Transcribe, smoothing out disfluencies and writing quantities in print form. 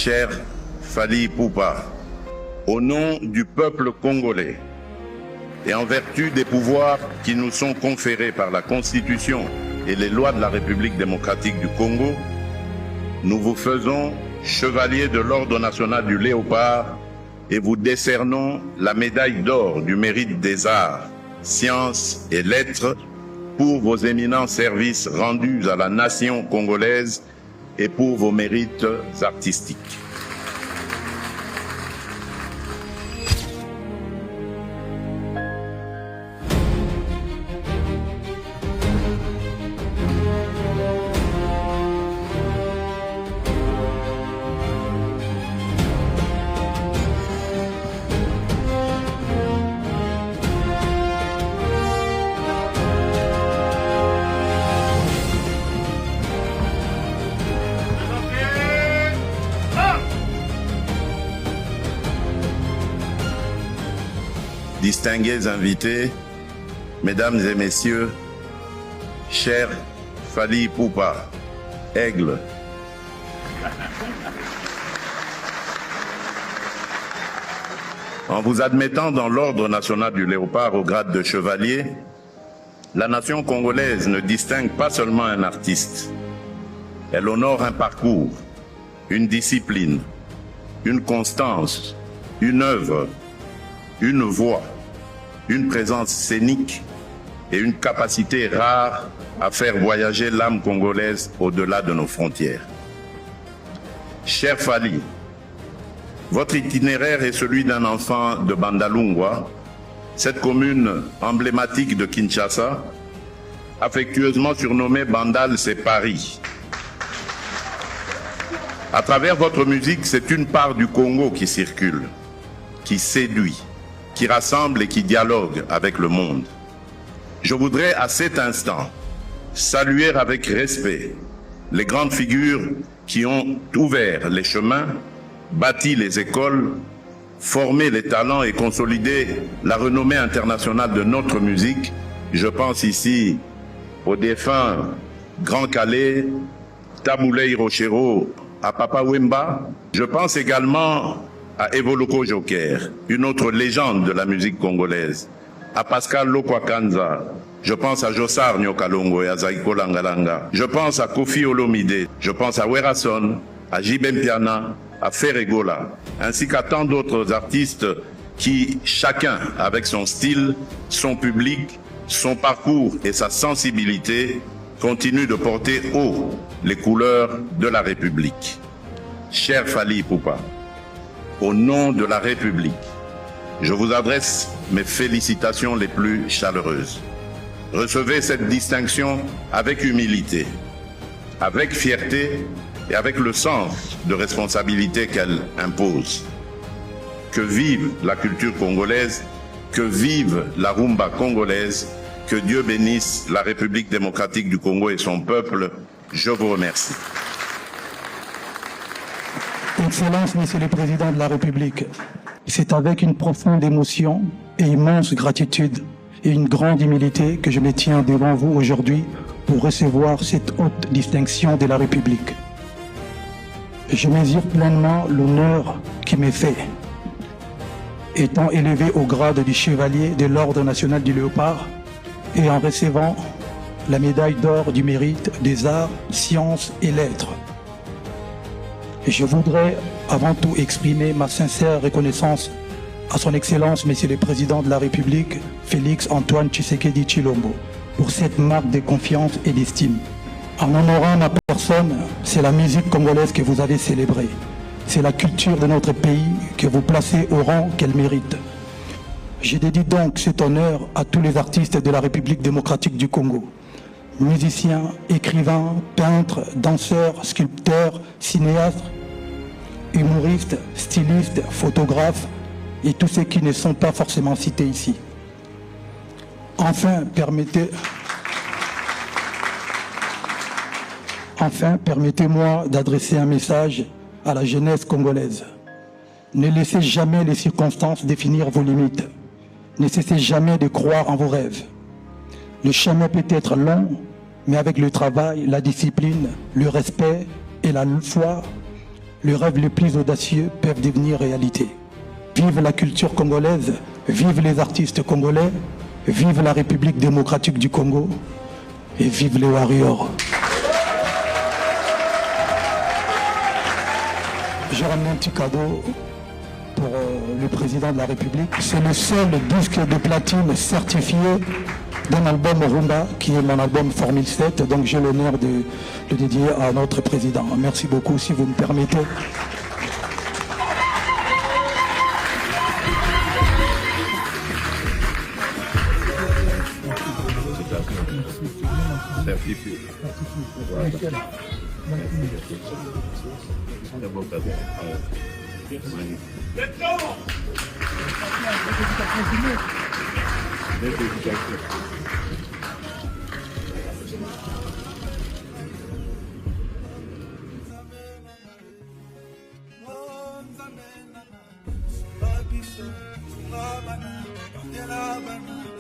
cher Fally Ipupa, au nom du peuple congolais et en vertu des pouvoirs qui nous sont conférés par la Constitution et les lois de la République démocratique du Congo, nous vous faisons chevalier de l'Ordre national du Léopard et vous décernons la médaille d'or du mérite des arts, sciences et lettres pour vos éminents services rendus à la nation congolaise et pour vos mérites artistiques. Distingués invités, mesdames et messieurs, cher Fally Ipupa, aigle. En vous admettant dans l'Ordre national du Léopard au grade de chevalier, la nation congolaise ne distingue pas seulement un artiste. Elle honore un parcours, une discipline, une constance, une œuvre, une voix, une présence scénique et une capacité rare à faire voyager l'âme congolaise au-delà de nos frontières. Cher Fally, votre itinéraire est celui d'un enfant de Bandalungwa, cette commune emblématique de Kinshasa, affectueusement surnommée Bandal, c'est Paris. À travers votre musique, c'est une part du Congo qui circule, qui séduit, qui rassemble et qui dialogue avec le monde. Je voudrais à cet instant saluer avec respect les grandes figures qui ont ouvert les chemins, bâti les écoles, formé les talents et consolidé la renommée internationale de notre musique. Je pense ici au défunt Grand Calais, Taboulé Hiroshiro, à Papa Wemba. Je pense également à Evoloko Joker, une autre légende de la musique congolaise, à Pascal Lokwakanza, je pense à Jossar Nyokalongo et à Zaiko Langalanga, je pense à Kofi Olomide, je pense à Werason, à Jibem Piana, à Ferregola, ainsi qu'à tant d'autres artistes qui, chacun avec son style, son public, son parcours et sa sensibilité, continuent de porter haut les couleurs de la République. Cher Fally Ipupa, au nom de la République, je vous adresse mes félicitations les plus chaleureuses. Recevez cette distinction avec humilité, avec fierté et avec le sens de responsabilité qu'elle impose. Que vive la culture congolaise, que vive la rumba congolaise, que Dieu bénisse la République démocratique du Congo et son peuple. Je vous remercie. Excellence, Monsieur le Président de la République, c'est avec une profonde émotion et immense gratitude et une grande humilité que je me tiens devant vous aujourd'hui pour recevoir cette haute distinction de la République. Je mesure pleinement l'honneur qui m'est fait, étant élevé au grade du chevalier de l'Ordre national du Léopard et en recevant la médaille d'or du mérite des arts, sciences et lettres. Je voudrais avant tout exprimer ma sincère reconnaissance à son Excellence, Monsieur le Président de la République, Félix Antoine Tshisekedi Tshilombo, pour cette marque de confiance et d'estime. En honorant ma personne, c'est la musique congolaise que vous avez célébrée. C'est la culture de notre pays que vous placez au rang qu'elle mérite. Je dédie donc cet honneur à tous les artistes de la République démocratique du Congo. Musiciens, écrivains, peintres, danseurs, sculpteurs, cinéastes, humoristes, stylistes, photographes et tous ceux qui ne sont pas forcément cités ici. Enfin, permettez-moi d'adresser un message à la jeunesse congolaise. Ne laissez jamais les circonstances définir vos limites. Ne cessez jamais de croire en vos rêves. Le chemin peut être long, mais avec le travail, la discipline, le respect et la foi, les rêves les plus audacieux peuvent devenir réalité. Vive la culture congolaise, vive les artistes congolais, vive la République démocratique du Congo et vive les warriors. J'ai ramené un petit cadeau pour le président de la République. C'est le seul disque de platine certifié d'un album Rumba, qui est mon album Formule 7. Donc j'ai l'honneur de le dédier à notre président. Merci beaucoup, si vous me permettez. Bana,